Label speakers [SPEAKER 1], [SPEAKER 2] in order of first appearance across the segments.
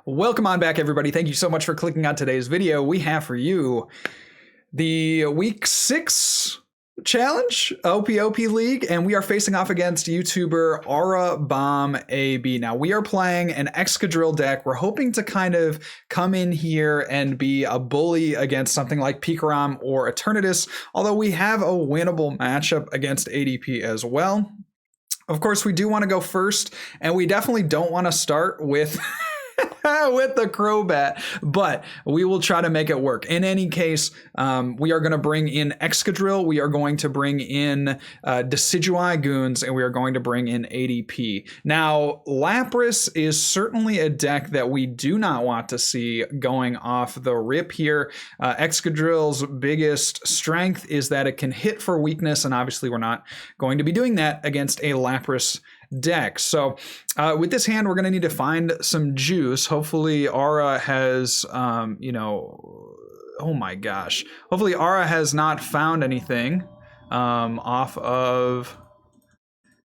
[SPEAKER 1] Welcome on back, everybody. Thank you so much for clicking on today's video. We have for you the Week 6 challenge, OPOP League, and we are facing off against YouTuber Aurabomb AB. Now, we are playing an Excadrill deck. We're hoping to kind of come in here and be a bully against something like Pikarom or Eternatus, although we have a winnable matchup against ADP as well. Of course, we do want to go first, and we definitely don't want to start with... with the Crobat, but we will try to make it work. In any case, we are going to bring in Excadrill, we are going to bring in Decidueye Goons, and we are going to bring in ADP. Now, Lapras is certainly a deck that we do not want to see going off the rip here. Excadrill's biggest strength is that it can hit for weakness, and obviously we're not going to be doing that against a Lapras deck. So with this hand, we're going to need to find some juice. Hopefully Aura has, oh my gosh. Hopefully Aura has not found anything off of,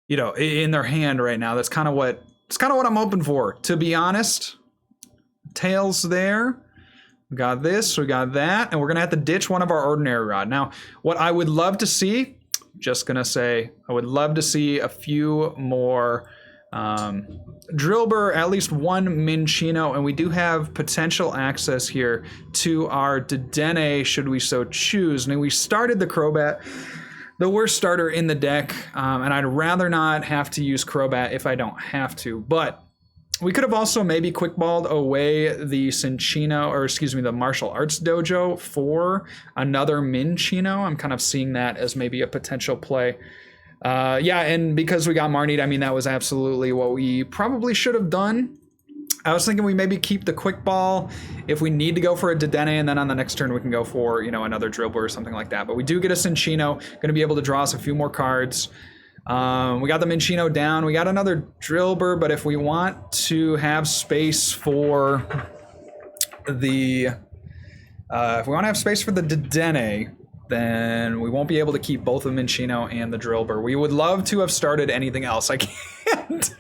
[SPEAKER 1] in their hand right now. That's kind of what I'm hoping for, to be honest. Tails there. We got this, we got that, and we're going to have to ditch one of our Ordinary Rod. Now, what I would love to see, just gonna say, I would love to see a few more Drillbur, at least one Minccino, and we do have potential access here to our Dedenne should we so choose. Now, we started the Crobat, the worst starter in the deck, and I'd rather not have to use Crobat if I don't have to, but we could have also maybe quickballed away the Cinccino, or excuse me, the Martial Arts Dojo for another Minccino. I'm kind of seeing that as maybe a potential play. Yeah, and because we got Marnied, I mean, that was absolutely what we probably should have done. I was thinking we maybe keep the quick ball if we need to go for a Dedenne, and then on the next turn we can go for, another Drillbur or something like that. But we do get a Cinccino, going to be able to draw us a few more cards. We got the Minccino down. We got another Drillbur, but if we want to have space for the Dedenne, then we won't be able to keep both the Minccino and the Drillbur. We would love to have started anything else. I can't.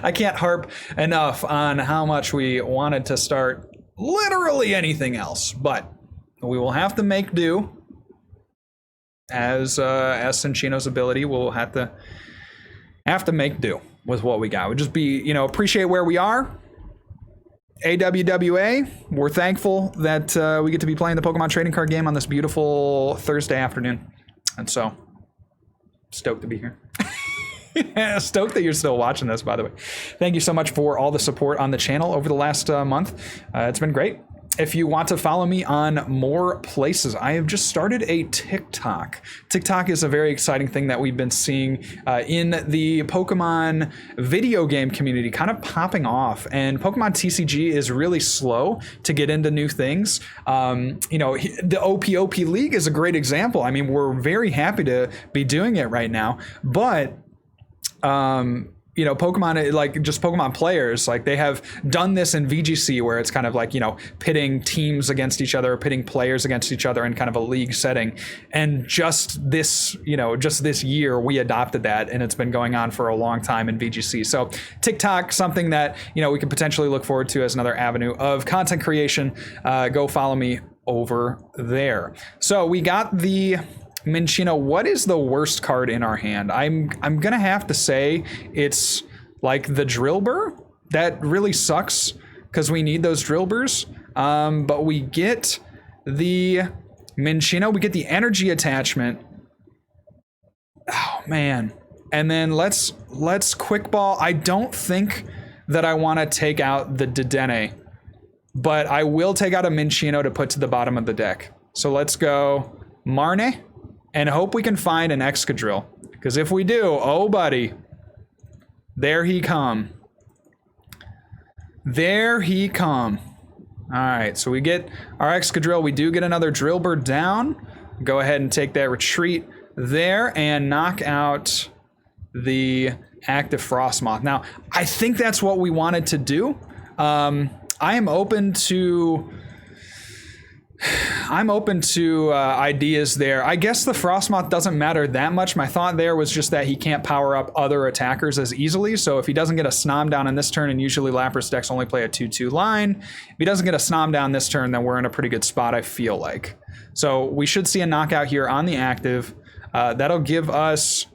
[SPEAKER 1] I can't harp enough on how much we wanted to start literally anything else, but we will have to make do. As Cinccino's ability, we'll have to make do with what we got. We'll just be, appreciate where we are. AWWA, we're thankful that we get to be playing the Pokemon trading card game on this beautiful Thursday afternoon. And so, stoked to be here. Stoked that you're still watching this, by the way. Thank you so much for all the support on the channel over the last month. It's been great. If you want to follow me on more places, I have just started a TikTok. TikTok is a very exciting thing that we've been seeing in the Pokemon video game community, kind of popping off. And Pokemon TCG is really slow to get into new things. The OPOP League is a great example. I mean, we're very happy to be doing it right now, but Pokemon, like just Pokemon players, like they have done this in VGC where it's kind of like, pitting teams against each other, pitting players against each other in kind of a league setting. And just this year we adopted that, and it's been going on for a long time in VGC. So TikTok, something that, we could potentially look forward to as another avenue of content creation. Go follow me over there. So we got the Minccino. What is the worst card in our hand? I'm gonna have to say it's like the Drillbur. That really sucks because we need those Drillburs. But we get the Minccino, we get the energy attachment. Oh man. And then let's quick ball. I don't think that I want to take out the Dedenne, but I will take out a Minccino to put to the bottom of the deck. So let's go Marnie. And hope we can find an Excadrill. Because if we do, oh buddy, there he come. There he come. All right, so we get our Excadrill. We do get another Drillbur down. Go ahead and take that retreat there and knock out the active Frostmoth. Now, I think that's what we wanted to do. I am open to I'm open to ideas there. I guess the Frostmoth doesn't matter that much. My thought there was just that he can't power up other attackers as easily. So if he doesn't get a Snom down in this turn, and usually Lapras decks only play a 2/2 line, if he doesn't get a Snom down this turn, then we're in a pretty good spot, I feel like. So we should see a knockout here on the active. That'll give us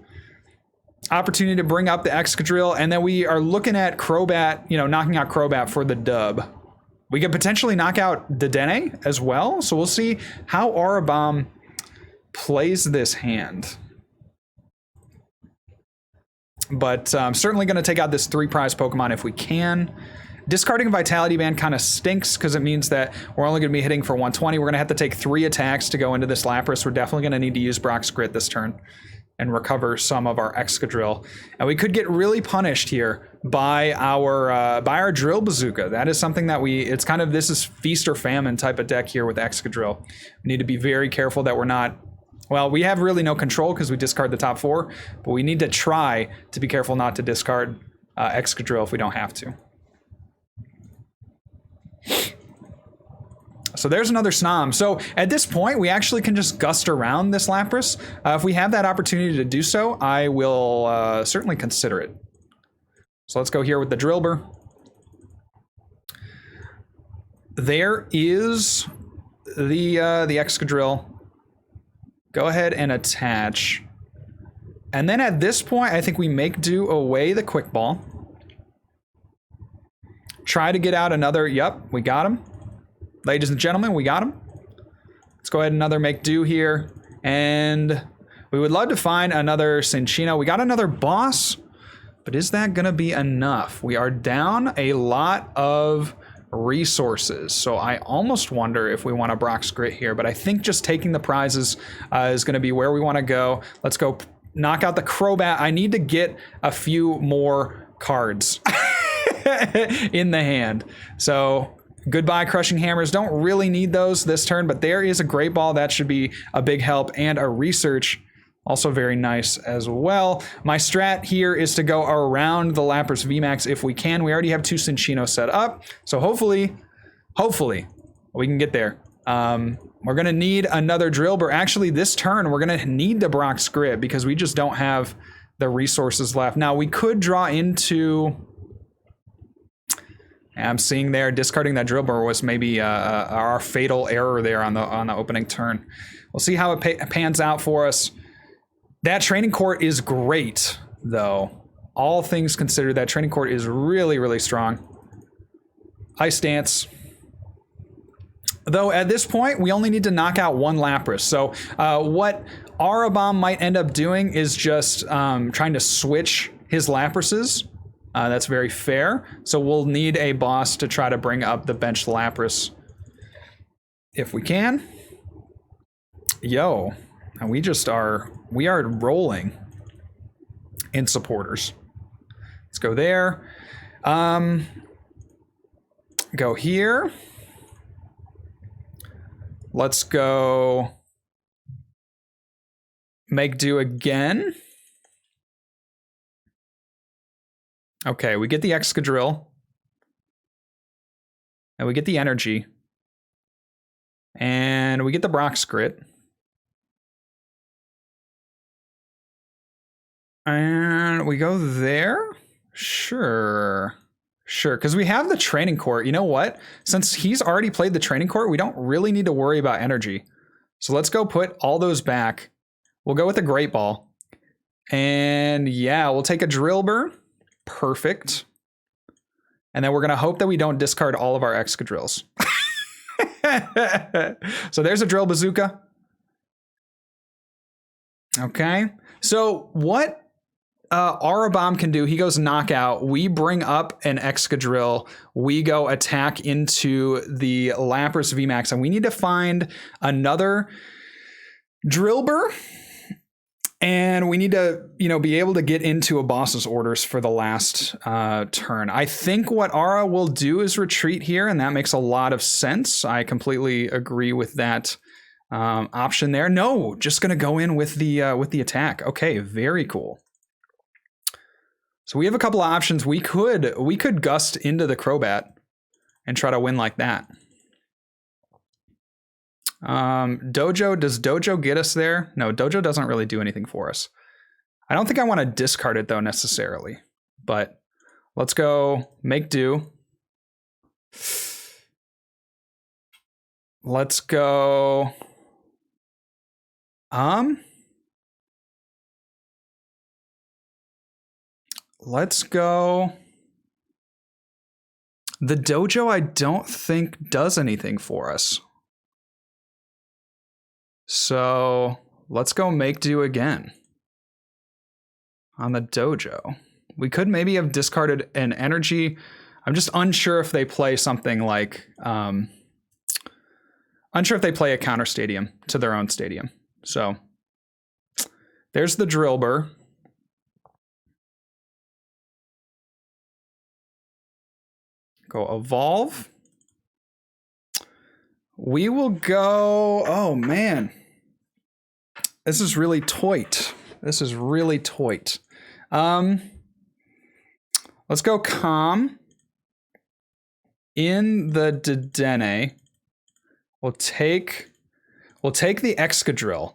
[SPEAKER 1] opportunity to bring up the Excadrill, and then we are looking at Crobat, you know, knocking out Crobat for the dub. We could potentially knock out Dedenne as well, so we'll see how Aurabomb plays this hand. But I'm certainly going to take out this 3-prize Pokemon if we can. Discarding a Vitality Band kind of stinks because it means that we're only going to be hitting for 120. We're going to have to take 3 attacks to go into this Lapras. We're definitely going to need to use Brock's Grit this turn and recover some of our Excadrill. And we could get really punished here by our Drill Bazooka. That is something that it's kind of, this is feast or famine type of deck here with Excadrill. We need to be very careful that we're not, well, we have really no control because we discard the top 4, but we need to try to be careful not to discard Excadrill if we don't have to. So there's another Snom. So at this point, we actually can just gust around this Lapras. If we have that opportunity to do so, I will certainly consider it. So let's go here with the Drillbur. There is the Excadrill. Go ahead and attach. And then at this point, I think we make do away the Quick Ball. Try to get out another, yep, we got him. Ladies and gentlemen, we got him. Let's go ahead and another make do here. And we would love to find another Cinccino. We got another boss, but is that going to be enough? We are down a lot of resources. So I almost wonder if we want a Brock's Grit here, but I think just taking the prizes is going to be where we want to go. Let's go knock out the Crobat. I need to get a few more cards in the hand. So goodbye Crushing Hammers. Don't really need those this turn, but there is a Great Ball. That should be a big help, and a Research. Also very nice as well. My strat here is to go around the Lapras VMAX if we can. We already have 2 Cinccino set up, so hopefully we can get there. We're going to need another Drillbur. Actually, this turn, we're going to need the Brock's Grit because we just don't have the resources left. Now, we could draw into... I'm seeing there, discarding that Drillbur was maybe our fatal error there on the opening turn. We'll see how it pans out for us. That Training Court is great, though. All things considered, that Training Court is really, really strong. Ice Dance. Though at this point, we only need to knock out 1 Lapras. So what Aurabomb might end up doing is just trying to switch his Laprases. That's very fair. So we'll need a boss to try to bring up the bench Lapras if we can. Yo, and we are rolling in supporters. Let's go there. Go here. Let's go make do again. Okay, we get the Excadrill. And we get the Energy. And we get the Brock's Grit. And we go there? Sure, because we have the Training Court. You know what? Since he's already played the Training Court, we don't really need to worry about Energy. So let's go put all those back. We'll go with a Great Ball. And yeah, we'll take a Drillbur. Perfect. And then we're going to hope that we don't discard all of our Excadrills. So there's a Drill Bazooka. Okay. So what Aurabomb can do, he goes knockout. We bring up an Excadrill. We go attack into the Lapras VMAX. And we need to find another Drillbur. And we need to, be able to get into a boss's orders for the last turn. I think what Aura will do is retreat here, and that makes a lot of sense. I completely agree with that option there. No, just going to go in with the attack. Okay, very cool. So we have a couple of options. We could gust into the Crobat and try to win like that. Dojo, does Dojo get us there? No, Dojo doesn't really do anything for us. I don't think I want to discard it though necessarily, but let's go make do. Let's go. Let's go. The Dojo, I don't think does anything for us. So let's go make do again. On the Dojo. We could maybe have discarded an energy. I'm just unsure if they play something like, unsure if they play a counter stadium to their own stadium. So there's the Drillbur. Go evolve. We will go, oh man. This is really toit. This is really toit. Let's go calm. In the Dedenne, we'll take the Excadrill.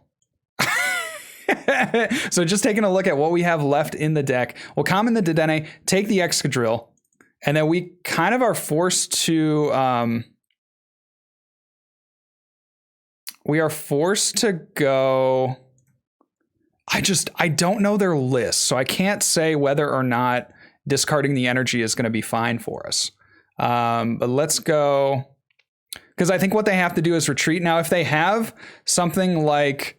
[SPEAKER 1] So just taking a look at what we have left in the deck. We'll calm in the Dedenne, take the Excadrill, and then we kind of are forced to go. I don't know their list, so I can't say whether or not discarding the energy is going to be fine for us. But let's go, because I think what they have to do is retreat. Now, if they have something like,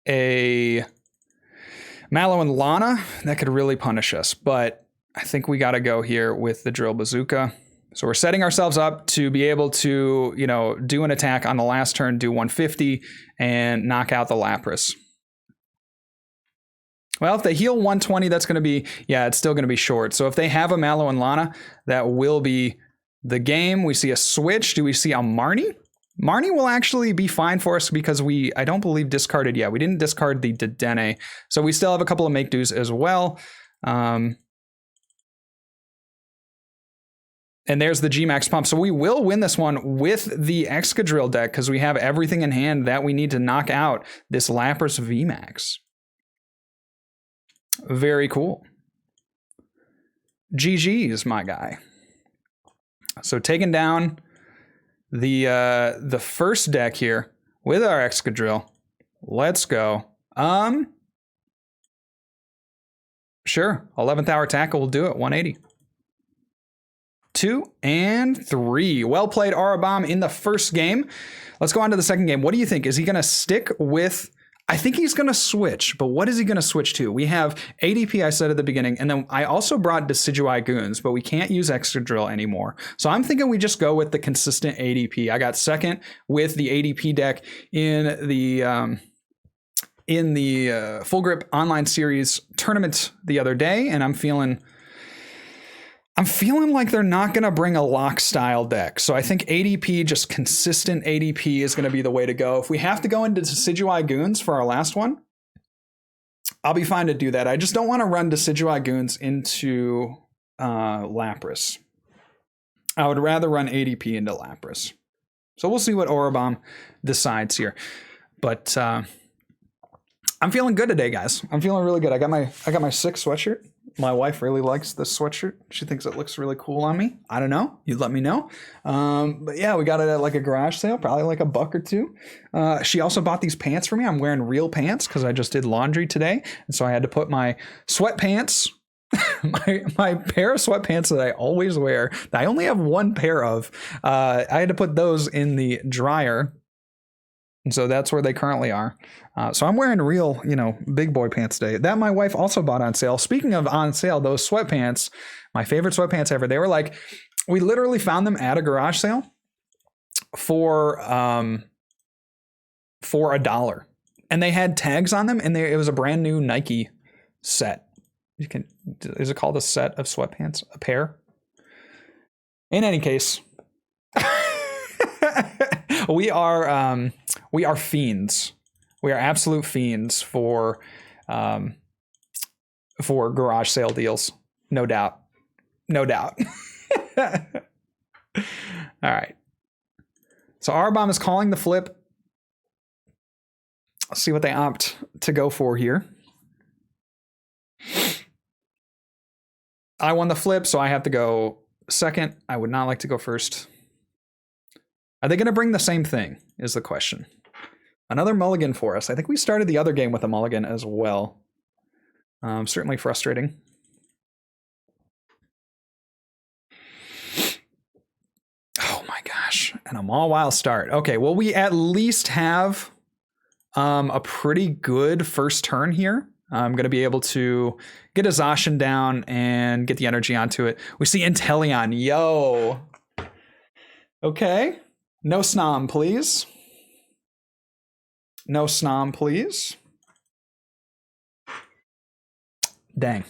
[SPEAKER 1] a Mallow and Lana, that could really punish us. But I think we got to go here with the Drill Bazooka. So we're setting ourselves up to be able to, do an attack on the last turn, do 150, and knock out the Lapras. Well, if they heal 120, that's going to be, it's still going to be short. So if they have a Mallow and Lana, that will be the game. We see a switch. Do we see a Marnie? Marnie will actually be fine for us because I don't believe, discarded yet. We didn't discard the Dedenne. So we still have a couple of make-dos as well. And there's the G-Max pump. So we will win this one with the Excadrill deck because we have everything in hand that we need to knock out this Lapras VMAX. Very cool. GG's, my guy. So taking down the first deck here with our Excadrill. Let's go. Sure. 11th hour tackle will do it. 180. 2 and 3. Well played, Aurabomb, in the first game. Let's go on to the second game. What do you think? Is he going to stick with... I think he's going to switch, but what is he going to switch to? We have ADP, I said at the beginning, and then I also brought Decidueye Goons, but we can't use Excadrill anymore. So I'm thinking we just go with the consistent ADP. I got second with the ADP deck in the Full Grip Online Series tournament the other day, and I'm feeling like they're not going to bring a lock style deck. So I think ADP, just consistent ADP, is going to be the way to go. If we have to go into Decidueye Goons for our last one, I'll be fine to do that. I just don't want to run Decidueye Goons into Lapras. I would rather run ADP into Lapras. So we'll see what Aurabomb decides here. But I'm feeling good today, guys. I'm feeling really good. I got my 6 sweatshirt. My wife really likes this sweatshirt. She thinks it looks really cool on me. I don't know. You'd let me know. But yeah, we got it at like a garage sale, probably like $1 or $2. She also bought these pants for me. I'm wearing real pants because I just did laundry today. And so I had to put my sweatpants, my pair of sweatpants that I always wear, that I only have one pair of, I had to put those in the dryer. And so that's where they currently are. So I'm wearing real, big boy pants today. That my wife also bought on sale. Speaking of on sale, those sweatpants, my favorite sweatpants ever. They were like, we literally found them at a garage sale for $1. And they had tags on them, and it was a brand new Nike set. Is it called a set of sweatpants? A pair? In any case, we are fiends. We are absolute fiends for garage sale deals. No doubt. All right. So Aurabomb is calling the flip. Let's see what they opt to go for here. I won the flip, so I have to go second. I would not like to go first. Are they going to bring the same thing is the question. Another mulligan for us. I think we started the other game with a mulligan as well. Certainly frustrating. Oh my gosh. And a Mawile start. Okay, well, we at least have a pretty good first turn here. I'm going to be able to get a Zacian down and get the energy onto it. We see Inteleon. Yo. Okay. No Snom, please. No Snom, please. Dang.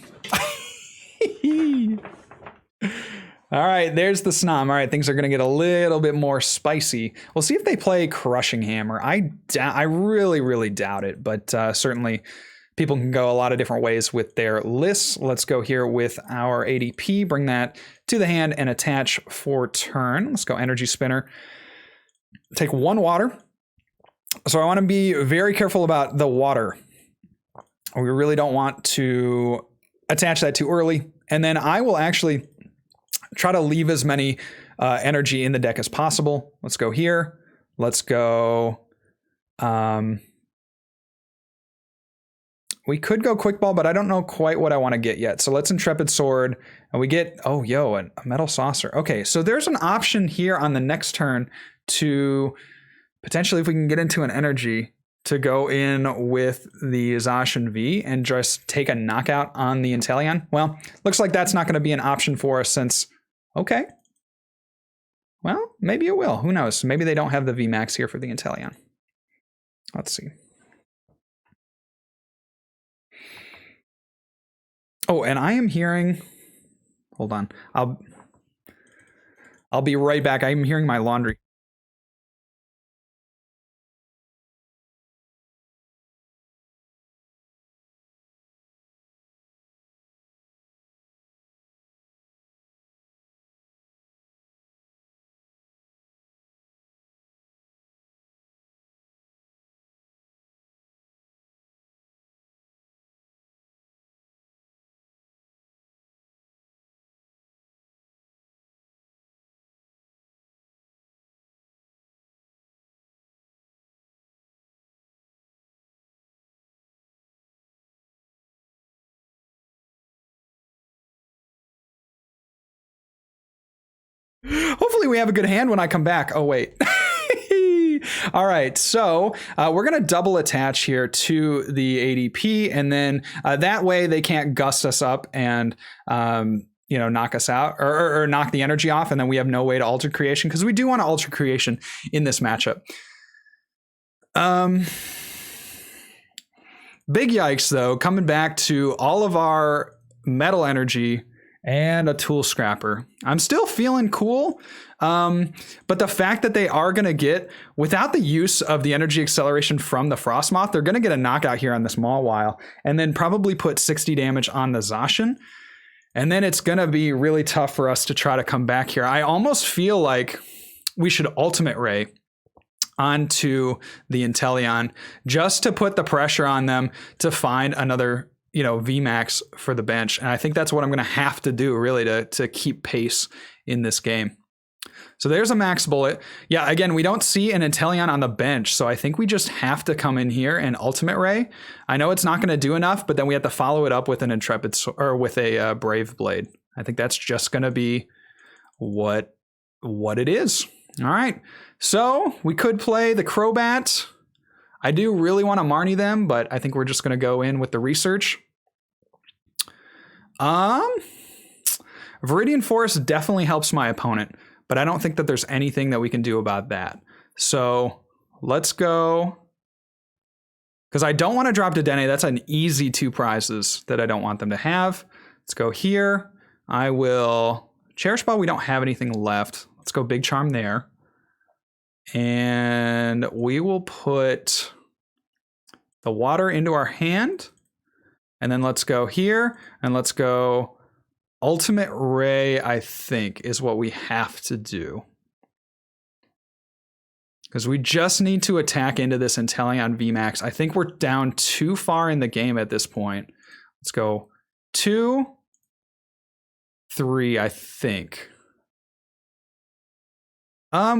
[SPEAKER 1] All right, there's the Snom. All right, things are going to get a little bit more spicy. We'll see if they play Crushing Hammer. I really, really doubt it, but certainly people can go a lot of different ways with their lists. Let's go here with our ADP, bring that to the hand and attach for turn. Let's go Energy Spinner. Take one water. So I want to be very careful about the water. We really don't want to attach that too early. And then I will actually try to leave as many energy in the deck as possible. Let's go here. Let's go. We could go Quick Ball, but I don't know quite what I want to get yet. So let's Intrepid Sword. And we get, oh, yo, a Metal Saucer. Okay, so there's an option here on the next turn to potentially, if we can get into an energy, to go in with the Zacian V and just take a knockout on the Inteleon. Well, looks like that's not going to be an option for us since, okay. Well, maybe it will. Who knows? Maybe they don't have the VMAX here for the Inteleon. Let's see. Oh, and I am hearing, hold on. I'll be right back. I'm hearing my laundry. Hopefully we have a good hand when I come back. Oh, wait. All right, so we're going to double attach here to the ADP, and then that way they can't gust us up and knock us out or knock the energy off, and then we have no way to alter creation, because we do want to alter creation in this matchup. Big yikes, though, coming back to all of our metal energy and a tool scrapper. I'm still feeling cool, but the fact that they are going to get, without the use of the energy acceleration from the Frostmoth, they're going to get a knockout here on this Mawile, and then probably put 60 damage on the Zacian. And then it's going to be really tough for us to try to come back here. I almost feel like we should Ultimate Ray onto the Inteleon just to put the pressure on them to find another VMAX for the bench. And I think that's what I'm going to have to do, really, to keep pace in this game. So there's a max bullet. Yeah, again, we don't see an Inteleon on the bench, so I think we just have to come in here and Ultimate Ray. I know it's not going to do enough, but then we have to follow it up with an Intrepid, or with a Brave Blade. I think that's just going to be what it is. All right, so we could play the Crobat. I do really want to Marnie them, but I think we're just going to go in with the research. Viridian Forest definitely helps my opponent, but I don't think that there's anything that we can do about that. So let's go, because I don't want to drop Dedenne. That's an easy 2 prizes that I don't want them to have. Let's go here. I will Cherish Ball. We don't have anything left. Let's go Big Charm there. And we will put the water into our hand. And then let's go here, and let's go Ultimate Ray, I think, is what we have to do. Because we just need to attack into this Inteleon VMAX. I think we're down too far in the game at this point. Let's go 2, 3, I think.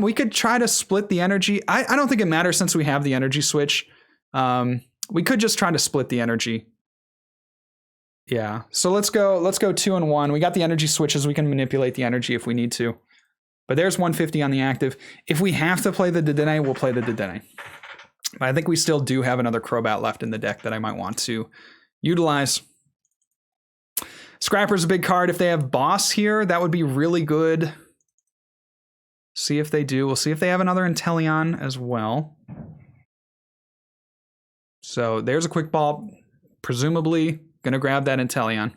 [SPEAKER 1] We could try to split the energy. I don't think it matters since we have the energy switch. We could just try to split the energy. Yeah, so let's go 2 and 1. We got the energy switches. We can manipulate the energy if we need to. But there's 150 on the active. If we have to play the Decidueye, we'll play the Decidueye. But I think we still do have another Crobat left in the deck that I might want to utilize. Scrapper's a big card. If they have Boss here, that would be really good. See if they do. We'll see if they have another Inteleon as well. So there's a Quick Ball. Presumably gonna grab that Inteleon.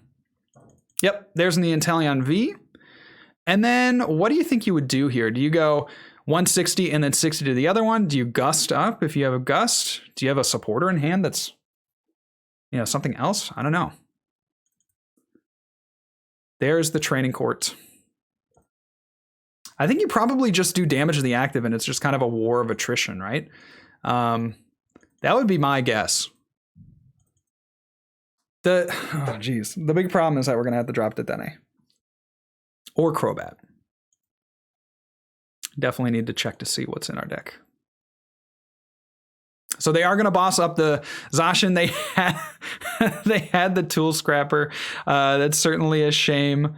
[SPEAKER 1] Yep, there's the Inteleon V. And then what do you think you would do here? Do you go 160 and then 60 to the other one? Do you gust up if you have a gust? Do you have a supporter in hand that's, you know, something else? I don't know. There's the training court. I think you probably just do damage to the active and it's just kind of a war of attrition, right? That would be my guess. The big problem is that we're going to have to drop Decidueye. Or Crobat. Definitely need to check to see what's in our deck. So they are going to boss up the Zacian. They had the Tool Scrapper. That's certainly a shame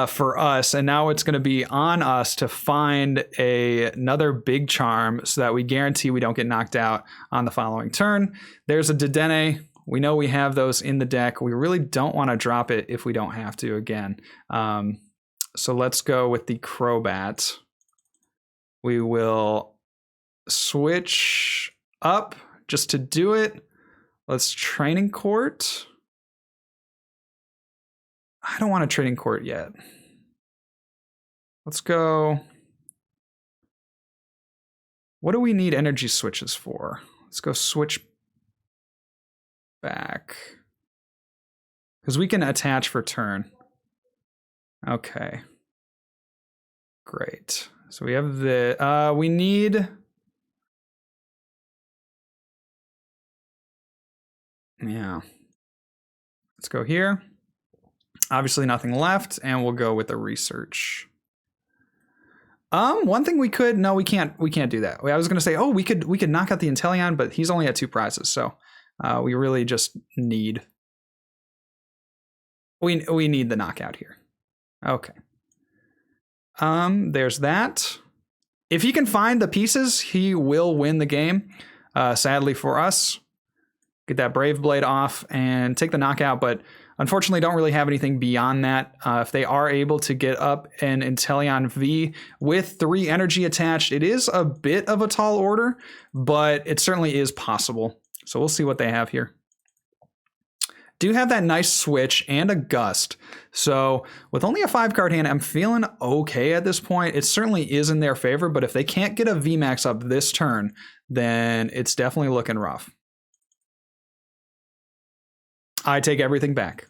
[SPEAKER 1] for us. And now it's going to be on us to find another big charm so that we guarantee we don't get knocked out on the following turn. There's a Decidueye. We know we have those in the deck. We really don't want to drop it if we don't have to again. So let's go with the Crobat. We will switch up just to do it. Let's Training Court. I don't want a Training Court yet. Let's go. What do we need energy switches for? Let's go switch back. Because we can attach for turn. Okay. Great. So we have the, we need, yeah. Let's go here. Obviously nothing left, and we'll go with the research. One thing we could, no, we can't do that. I was gonna say, oh, we could knock out the Inteleon, but he's only at 2 prizes, so we really just need, we need the knockout here. Okay. There's that. If he can find the pieces, he will win the game. Sadly for us, get that Brave Blade off and take the knockout, but unfortunately don't really have anything beyond that. If they are able to get up an Inteleon V with 3 energy attached, it is a bit of a tall order, but it certainly is possible. So we'll see what they have here. Do have that nice switch and a gust. So with only a 5-card hand, I'm feeling okay at this point. It certainly is in their favor, but if they can't get a VMAX up this turn, then it's definitely looking rough. I take everything back.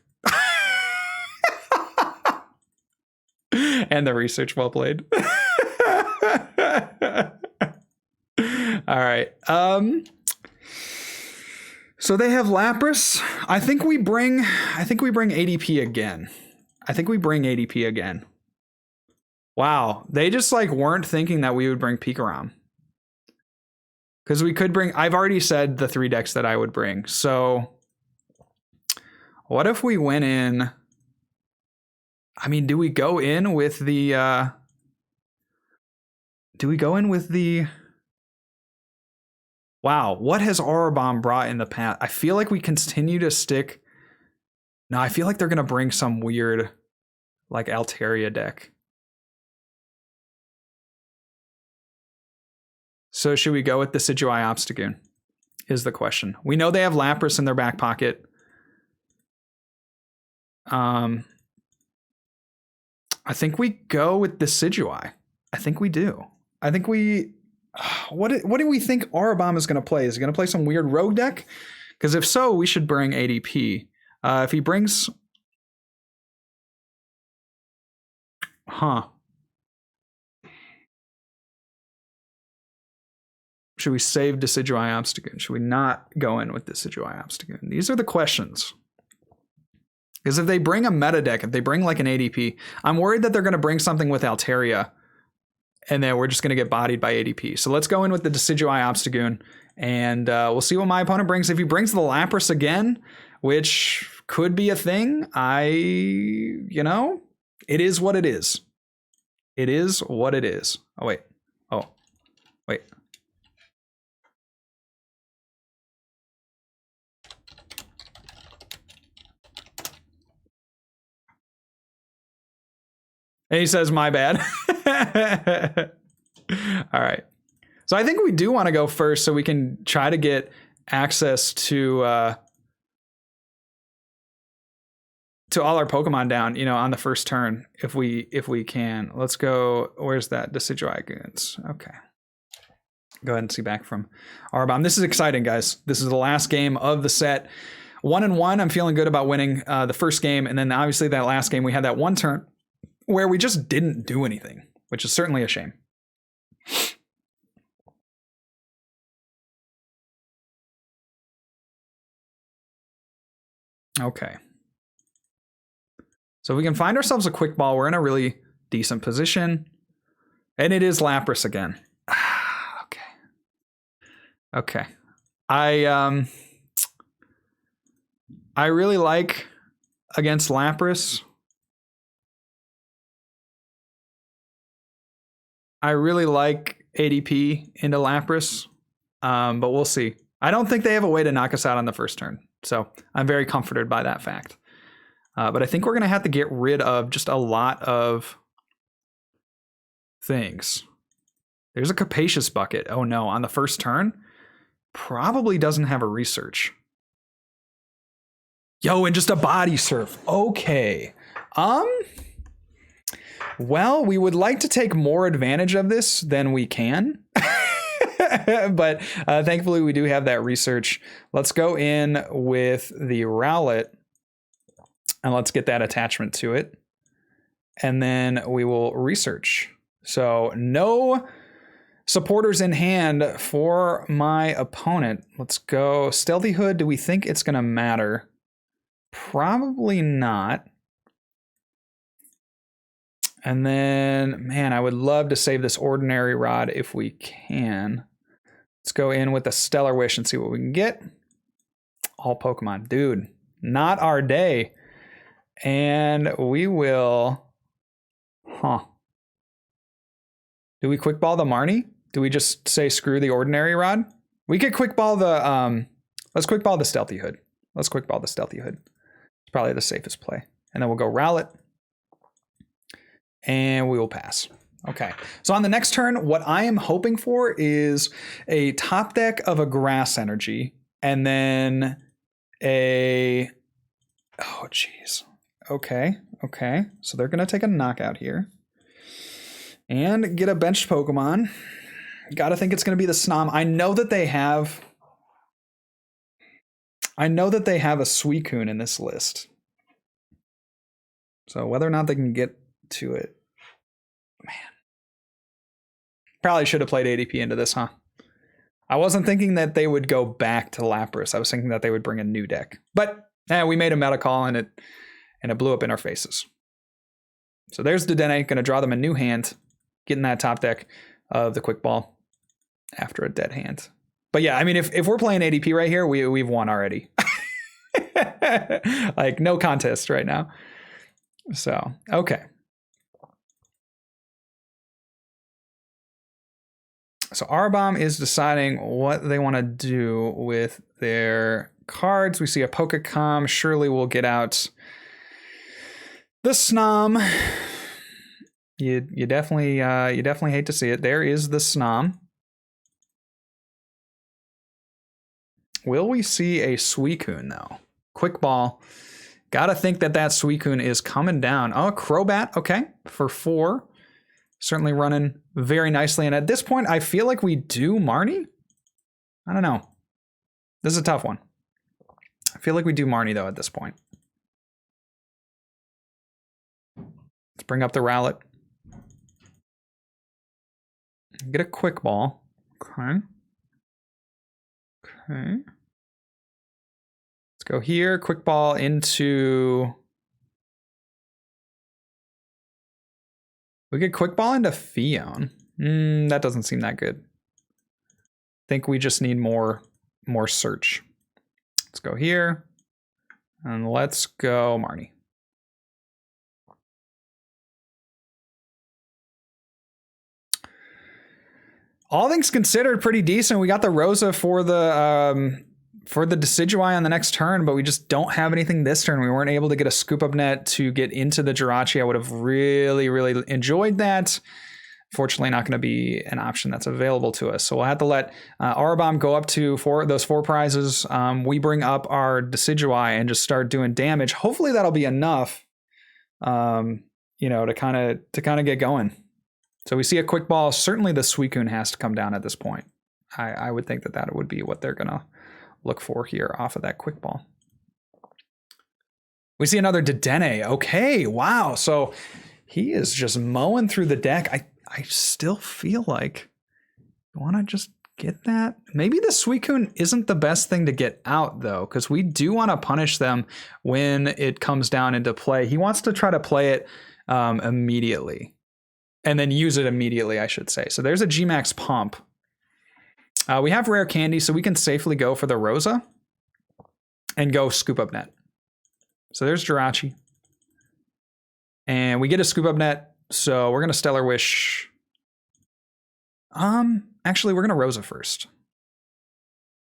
[SPEAKER 1] And the research, well played. All right. So they have Lapras. I think we bring ADP again. Wow. They just like weren't thinking that we would bring Pikarom. Because we could bring, I've already said the 3 decks that I would bring. So what if we went in? I mean, do we go in with the wow, what has Aurabomb brought in the past? I feel like we continue to stick. No, I feel like they're gonna bring some weird like Altaria deck. So should we go with the Decidueye Obstagoon? Is the question. We know they have Lapras in their back pocket. I think we go with the Decidueye. I think we do. I think we. What do we think Aurabomb is going to play? Is he going to play some weird rogue deck? Because if so, we should bring ADP. If he brings. Huh. Should we save Decidueye Obstagoon? Should we not go in with Decidueye Obstagoon? These are the questions. Because if they bring a meta deck, if they bring like an ADP, I'm worried that they're going to bring something with Altaria, and then we're just going to get bodied by ADP. So let's go in with the Decidueye Obstagoon, and we'll see what my opponent brings. If he brings the Lapras again, which could be a thing, you know, it is what it is. It is what it is. Oh, wait. Oh, wait. And he says, my bad. All right. So I think we do want to go first so we can try to get access to all our Pokemon down, you know, on the first turn if we can. Let's go. Where's that? Decidueye Goons. Okay. Go ahead and see back from Aurabomb. This is exciting, guys. This is the last game of the set. 1-1. I'm feeling good about winning the first game. And then obviously that last game, we had that one turn where we just didn't do anything, which is certainly a shame. Okay. So if we can find ourselves a quick ball, we're in a really decent position. And it is Lapras again. Okay. Okay. I really like against Lapras. I really like ADP into Lapras, but we'll see. I don't think they have a way to knock us out on the first turn, so I'm very comforted by that fact. But I think we're going to have to get rid of just a lot of things. There's a Capacious Bucket. Oh no, on the first turn? Probably doesn't have a research. Yo, and just a Body Surf. Okay. Well, we would like to take more advantage of this than we can. But thankfully, we do have that research. Let's go in with the Rowlet, and let's get that attachment to it. And then we will research. So no supporters in hand for my opponent. Let's go Stealthy Hood. Do we think it's going to matter? Probably not. And then, man, I would love to save this Ordinary Rod if we can. Let's go in with a Stellar Wish and see what we can get. All Pokemon. Dude, not our day. And we will... Huh. Do we Quick Ball the Marnie? Do we just say screw the Ordinary Rod? We could Quick Ball the... Let's Quick Ball the Stealthy Hood. Let's Quick Ball the Stealthy Hood. It's probably the safest play. And then we'll go Rowlet. And we will pass. Okay. So on the next turn, what I am hoping for is a top deck of a Grass Energy. And then a... Oh, jeez. Okay. Okay. So they're going to take a knockout here. And get a benched Pokemon. Gotta think it's going to be the Snom. I know that they have a Suicune in this list. So whether or not they can get to it, man. Probably should have played ADP into this, huh? I wasn't thinking that they would go back to Lapras. I was thinking that they would bring a new deck. But we made a meta call and it blew up in our faces. So there's Dedenne, gonna draw them a new hand, getting that top deck of the Quick Ball after a dead hand. But yeah, I mean, if we're playing ADP right here, we've won already. Like no contest right now. So, okay. So Aurabomb is deciding what they want to do with their cards. We see a Pokecom. Surely we'll get out the Snom. You definitely hate to see it. There is the Snom. Will we see a Suicune though? Quick Ball. Gotta think that Suicune is coming down. Oh, Crobat. Okay, for 4. Certainly running very nicely. And at this point, I feel like we do Marnie. I don't know. This is a tough one. I feel like we do Marnie, though, at this point. Let's bring up the Rowlet. Get a quick ball. Okay. Okay. Let's go here. Quick ball into... We get quick ball into Fion. That doesn't seem that good. I think we just need more search. Let's go here. And let's go Marnie. All things considered, pretty decent. We got the Rosa for the Decidueye on the next turn, but we just don't have anything this turn. We weren't able to get a scoop up net to get into the Jirachi. I would have really, really enjoyed that. Fortunately, not going to be an option that's available to us. So we'll have to let Aurabomb go up to those 4 prizes. We bring up our Decidueye and just start doing damage. Hopefully that'll be enough, you know, to kind of get going. So we see a quick ball. Certainly the Suicune has to come down at this point. I would think that would be what they're going to look for here off of that quick ball. We see another Dedenne. Okay, wow. So he is just mowing through the deck. I still feel like I want to just get that. Maybe the Suicune isn't the best thing to get out, though, because we do want to punish them when it comes down into play. He wants to try to play it immediately. And then use it immediately, I should say. So there's a G-Max Pump. We have Rare Candy, so we can safely go for the Rosa and go Scoop Up Net. So there's Jirachi. And we get a Scoop Up Net, so we're going to Stellar Wish. Actually, we're going to Rosa first.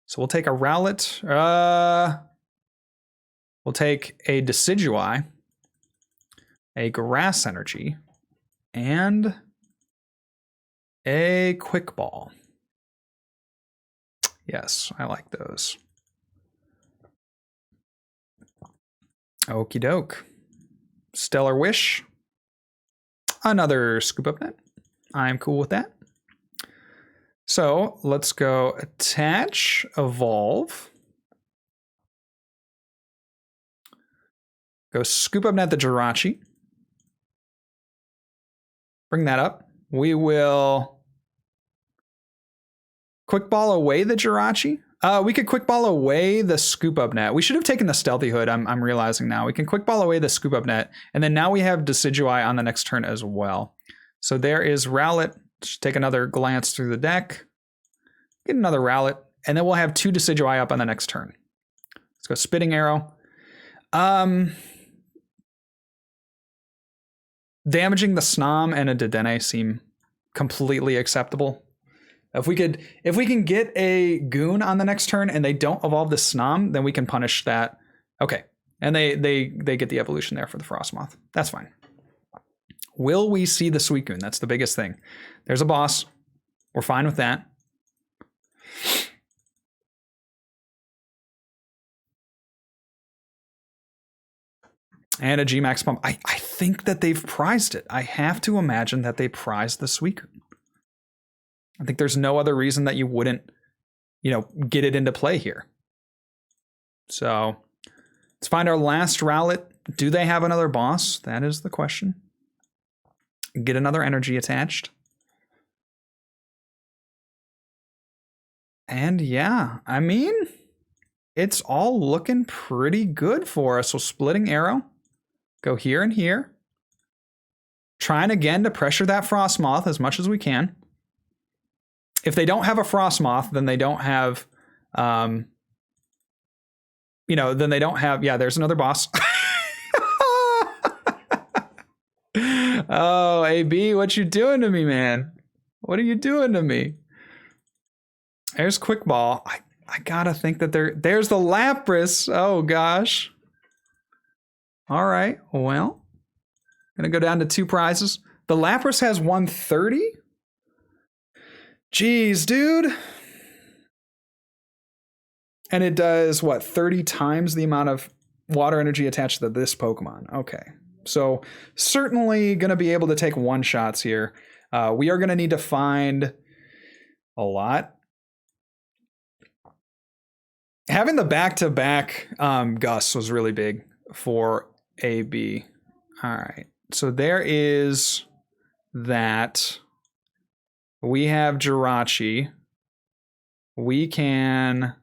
[SPEAKER 1] So we'll take a Rowlet. We'll take a Decidueye, a Grass Energy, and a Quick Ball. Yes, I like those. Okie doke. Stellar Wish. Another Scoop Up Net. I'm cool with that. So let's go attach, evolve. Go Scoop Up Net the Jirachi. Bring that up. We will Quick Ball away the Jirachi. We could Quick Ball away the Scoop Up Net. We should have taken the Stealthy Hood, I'm realizing now. We can Quick Ball away the Scoop Up Net, and then now we have Decidueye on the next turn as well. So there is Rowlet. Let's take another glance through the deck. Get another Rowlet, and then we'll have 2 Decidueye up on the next turn. Let's go Spitting Arrow. Damaging the Snom and a Dedenne seem completely acceptable. If we can get a Goon on the next turn and they don't evolve the Snom, then we can punish that. Okay, and they get the evolution there for the Frostmoth. That's fine. Will we see the Suicune? That's the biggest thing. There's a boss. We're fine with that. And a G-Max Pump. I think that they've prized it. I have to imagine that they prized the Suicune. I think there's no other reason that you wouldn't, you know, get it into play here. So let's find our last Rowlet. Do they have another boss? That is the question. Get another energy attached. And yeah, I mean, it's all looking pretty good for us. So Splitting Arrow. Go here and here. Trying again to pressure that Frostmoth as much as we can. If they don't have a Frostmoth, then they don't have, you know, then they don't have, yeah, there's another boss. Oh, AB, what you doing to me, man? What are you doing to me? There's Quick Ball. I gotta think that there's the Lapras. Oh, gosh. All right, well, gonna go down to 2 prizes. The Lapras has 130. Jeez, dude. And it does, what, 30 times the amount of water energy attached to this Pokemon. Okay. So certainly going to be able to take one-shots here. We are going to need to find a lot. Having the back-to-back Gus was really big for AB. All right. So there is that. We have Jirachi. We can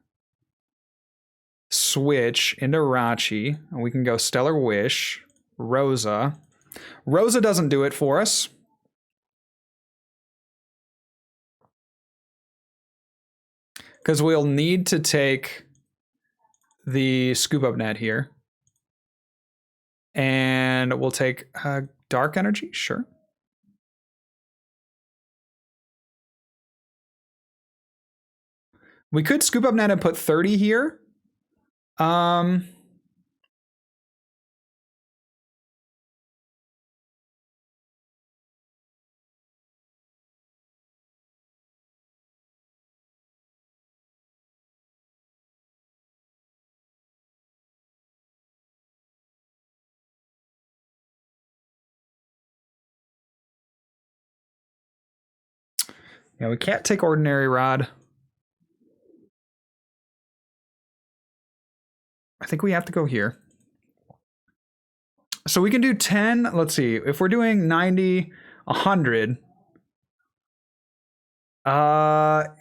[SPEAKER 1] switch into Rachi. And we can go Stellar Wish. Rosa. Rosa doesn't do it for us. Because we'll need to take the Scoop Up Net here. And we'll take Dark Energy, sure. We could Scoop Up Net and put 30 here. Yeah, we can't take Ordinary Rod. I think we have to go here. So we can do 10. Let's see. If we're doing 90, 100,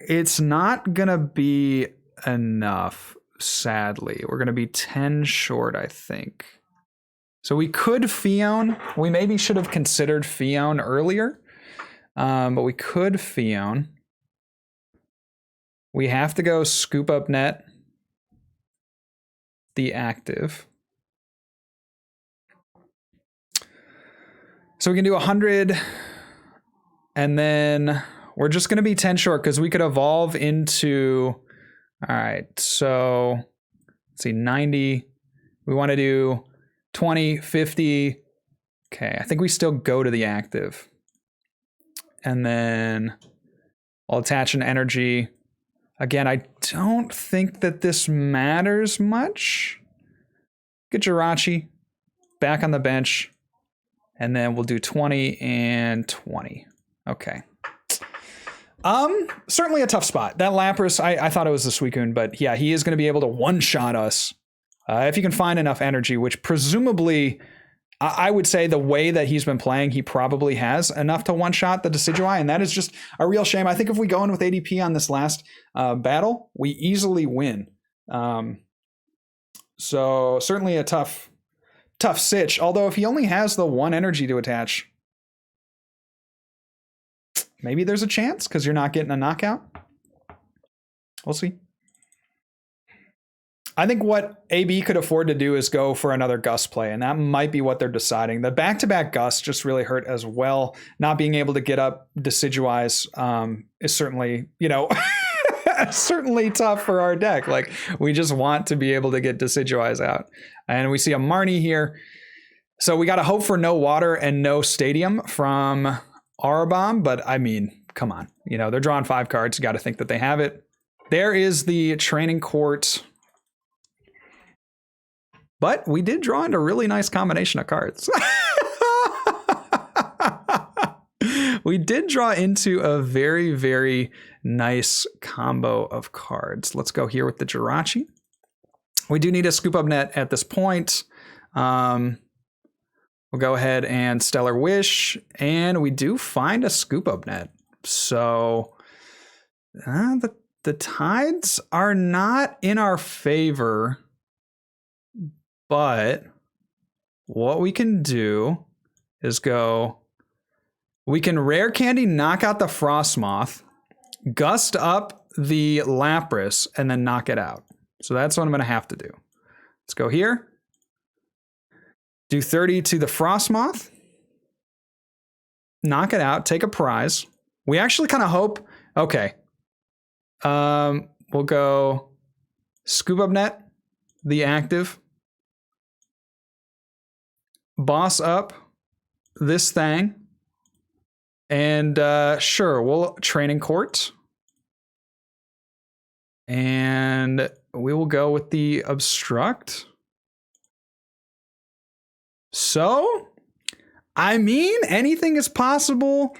[SPEAKER 1] it's not going to be enough, sadly. We're going to be 10 short, I think. So we could Fion. We maybe should have considered Fion earlier. But we could Fion. We have to go Scoop Up Net. The active. So we can do 100. And then we're just going to be 10 short because we could evolve into... All right, so let's see, 90. We want to do 20, 50. Okay, I think we still go to the active. And then I'll attach an energy. Again, I don't think that this matters much. Get Jirachi back on the bench. And then we'll do 20 and 20. Okay. Certainly a tough spot. That Lapras, I thought it was the Suicune, but yeah, he is going to be able to one-shot us. If you can find enough energy, which presumably... I would say the way that he's been playing, he probably has enough to one-shot the Decidueye, and that is just a real shame. I think if we go in with ADP on this last battle, we easily win. So certainly a tough sitch, although if he only has the one energy to attach, maybe there's a chance because you're not getting a knockout. We'll see. I think what AB could afford to do is go for another Gus play, and that might be what they're deciding. The back-to-back Gus just really hurt as well. Not being able to get up Decidueye's is certainly, certainly tough for our deck. Like, we just want to be able to get Decidueye's out. And we see a Marnie here. So we got to hope for no water and no stadium from Aurabomb, but I mean, come on. They're drawing 5 cards. You got to think that they have it. There is the training court... But we did draw into a really nice combination of cards. We did draw into a very, very nice combo of cards. Let's go here with the Jirachi. We do need a Scoop Up Net at this point. We'll go ahead and Stellar Wish. And we do find a Scoop Up Net. So the tides are not in our favor. But what we can do is we can Rare Candy, knock out the Frostmoth, Gust up the Lapras, and then knock it out. So that's what I'm going to have to do. Let's go here. Do 30 to the Frostmoth. Knock it out, take a prize. We actually kind of hope, okay. We'll go Scoop Up Net, the active. Boss up this thing, and sure, we'll training court, and we will go with the obstruct. So, I mean, anything is possible.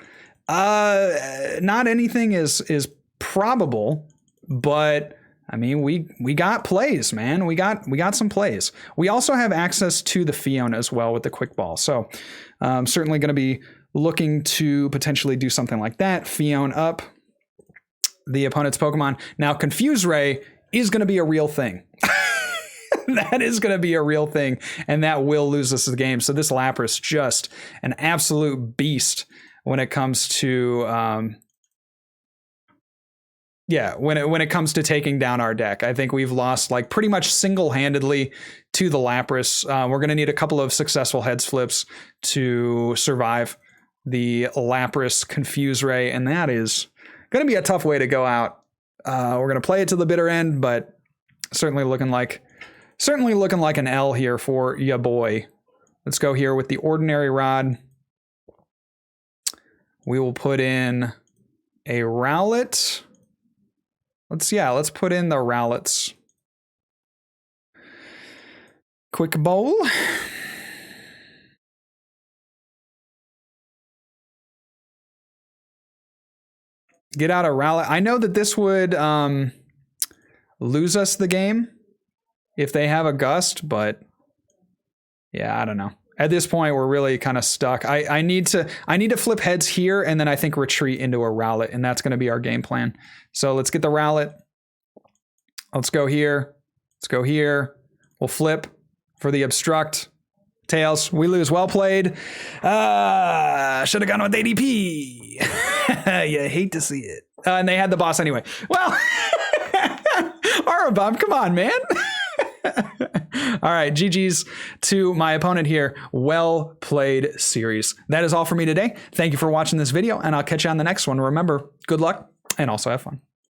[SPEAKER 1] Not anything is probable, but I mean, we got plays, man. We got some plays. We also have access to the Fion as well with the quick ball. So certainly going to be looking to potentially do something like that. Fion up the opponent's Pokemon. Now, Confuse Ray is going to be a real thing. That is going to be a real thing, and that will lose us the game. So this Lapras, just an absolute beast when it comes to when it comes to taking down our deck. I think we've lost like pretty much single-handedly to the Lapras. We're going to need a couple of successful heads flips to survive the Lapras Confuse Ray, and that is going to be a tough way to go out. We're going to play it to the bitter end, but certainly looking like an L here for ya boy. Let's go here with the Ordinary Rod. We will put in a Rowlet. Let's put in the Rowlets. Quick bowl. Get out a Rowlet. I know that this would lose us the game if they have a Gust, but yeah, I don't know. At this point, we're really kind of stuck. I need to flip heads here, and then I think retreat into a Rowlet, and that's going to be our game plan. So let's get the Rowlet. Let's go here. Let's go here. We'll flip for the Obstruct. Tails, we lose. Well played. Should have gone with ADP. You hate to see it. And they had the boss anyway. Well, Aurabomb, come on, man. All right, GG's to my opponent here. Well played series. That is all for me today. Thank you for watching this video, and I'll catch you on the next one. Remember, good luck and also have fun.